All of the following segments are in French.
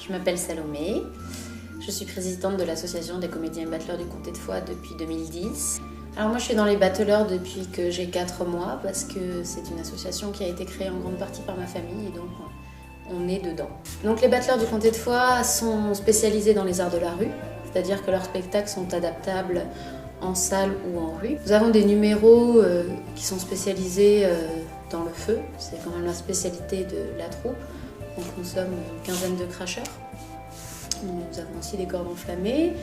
Je m'appelle Salomé, je suis présidente de l'association des comédiens et battleurs du Comté de Foix depuis 2010. Alors moi je suis dans les battleurs depuis que j'ai 4 mois parce que c'est une association qui a été créée en grande partie par ma famille et donc on est dedans. Donc les battleurs du Comté de Foix sont spécialisés dans les arts de la rue, c'est-à-dire que leurs spectacles sont adaptables en salle ou en rue. Nous avons des numéros qui sont spécialisés dans le feu, c'est quand même la spécialité de la troupe. Donc nous sommes une quinzaine de cracheurs. Nous avons aussi des cordes enflammées,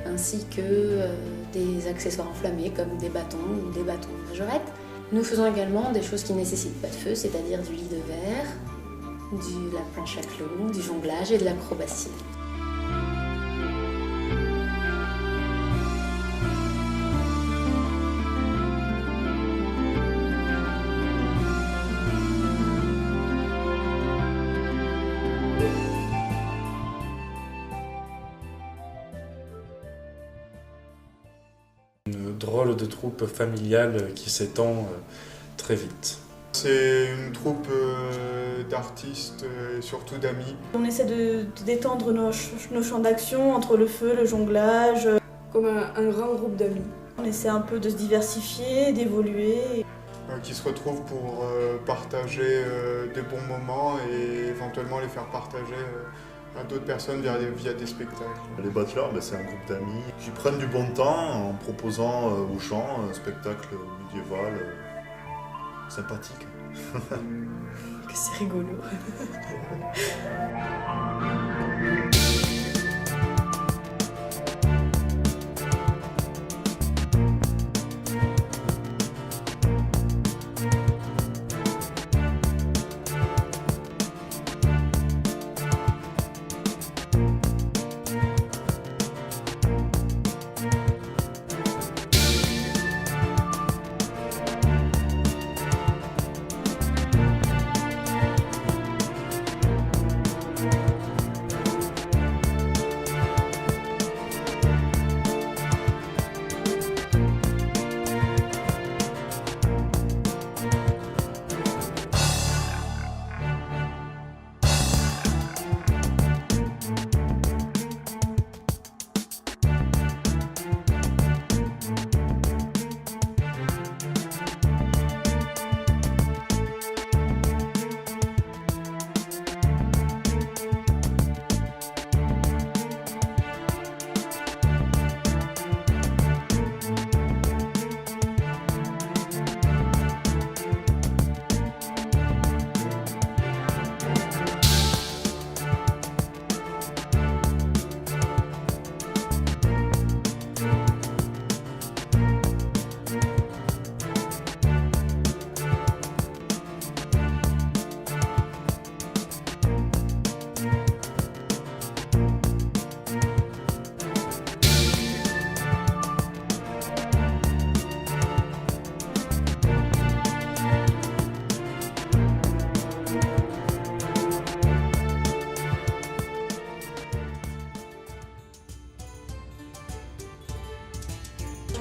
ainsi que des accessoires enflammés comme des bâtons ou des bâtons de majorette. Nous faisons également des choses qui ne nécessitent pas de feu, c'est-à-dire du lit de verre, de la planche à clous, du jonglage et de l'acrobatie. Une drôle de troupe familiale qui s'étend très vite. C'est une troupe d'artistes et surtout d'amis. On essaie d'étendre nos champs d'action entre le feu, le jonglage, comme un grand groupe d'amis. On essaie un peu de se diversifier, d'évoluer. Qui se retrouvent pour partager des bons moments et éventuellement les faire partager à d'autres personnes via des spectacles. Les battleurs, c'est un groupe d'amis qui prennent du bon temps en proposant aux gens un spectacle médiéval sympathique. Que c'est rigolo.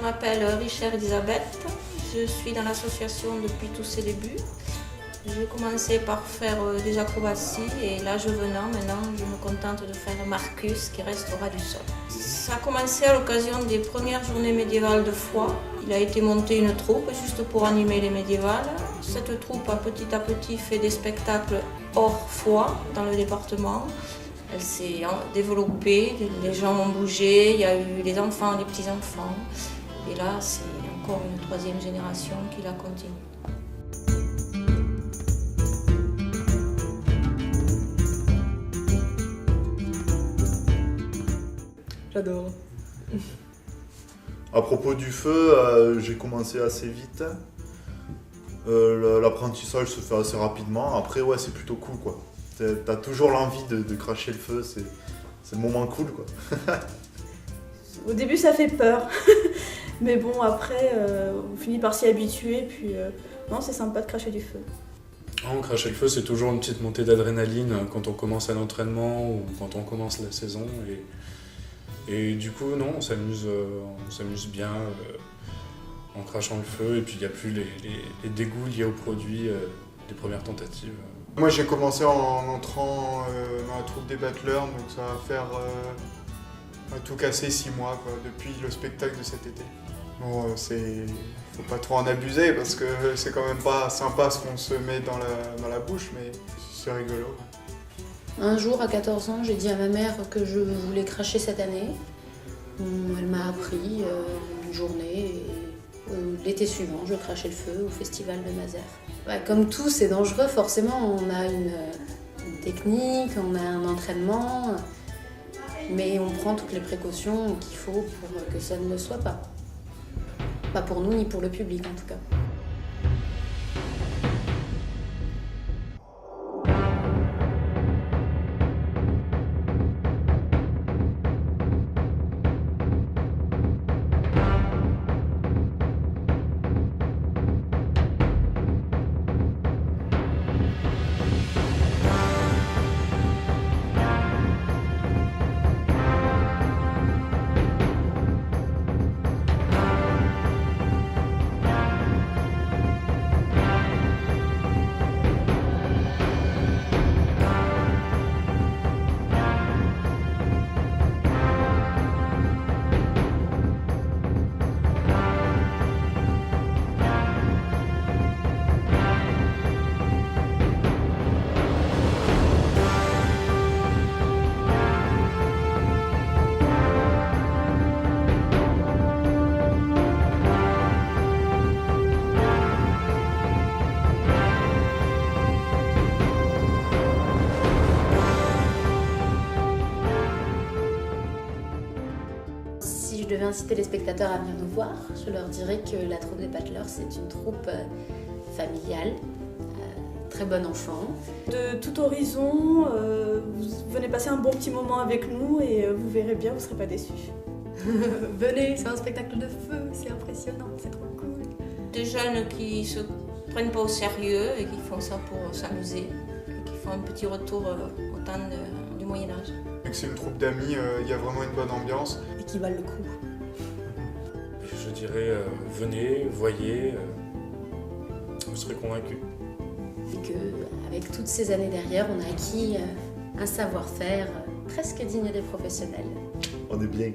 Je m'appelle Richard Elisabeth, je suis dans l'association depuis tous ses débuts. J'ai commencé par faire des acrobaties et l'âge venant, maintenant je me contente de faire Marcus qui reste au ras du sol. Ça a commencé à l'occasion des premières journées médiévales de Foix. Il a été monté une troupe juste pour animer les médiévales. Cette troupe a petit à petit fait des spectacles hors Foix dans le département. Elle s'est développée, les gens ont bougé, il y a eu les enfants, les petits-enfants. Et là, c'est encore une 3e génération qui la continue. J'adore. À propos du feu, j'ai commencé assez vite. L'apprentissage se fait assez rapidement. Après, ouais, c'est plutôt cool, quoi. T'as toujours l'envie de cracher le feu, c'est le moment cool, quoi. Au début, ça fait peur. Mais bon, après, on finit par s'y habituer. Puis, non, c'est sympa de cracher du feu. Cracher le feu, c'est toujours une petite montée d'adrénaline quand on commence un entraînement ou quand on commence la saison. Et du coup, non, on s'amuse bien en crachant le feu. Et puis, il n'y a plus les dégoûts liés aux produits des premières tentatives. Moi j'ai commencé en entrant dans la troupe des battleurs, donc ça va faire à tout casser 6 mois quoi, depuis le spectacle de cet été. Bon, faut pas trop en abuser parce que c'est quand même pas sympa ce qu'on se met dans la bouche, mais c'est rigolo. Un jour, à 14 ans, j'ai dit à ma mère que je voulais cracher cette année. Elle m'a appris une journée et l'été suivant, je crachais le feu au festival de Mazères. Comme tout, c'est dangereux, forcément, on a une technique, on a un entraînement, mais on prend toutes les précautions qu'il faut pour que ça ne le soit pas. Pas pour nous, ni pour le public en tout cas. Si je devais inciter les spectateurs à venir nous voir, je leur dirais que la troupe des battleurs, c'est une troupe familiale, très bon enfant. De tout horizon, vous venez passer un bon petit moment avec nous et vous verrez bien, vous ne serez pas déçus. Venez, c'est un spectacle de feu, c'est impressionnant, c'est trop cool. Des jeunes qui se prennent pas au sérieux et qui font ça pour s'amuser, et qui font un petit retour au temps du Moyen-Âge. C'est une troupe d'amis, il y a vraiment une bonne ambiance. Et qui valent le coup. Je dirais, venez, voyez, vous serez convaincus. Et qu'avec toutes ces années derrière, on a acquis un savoir-faire presque digne des professionnels. On est bien.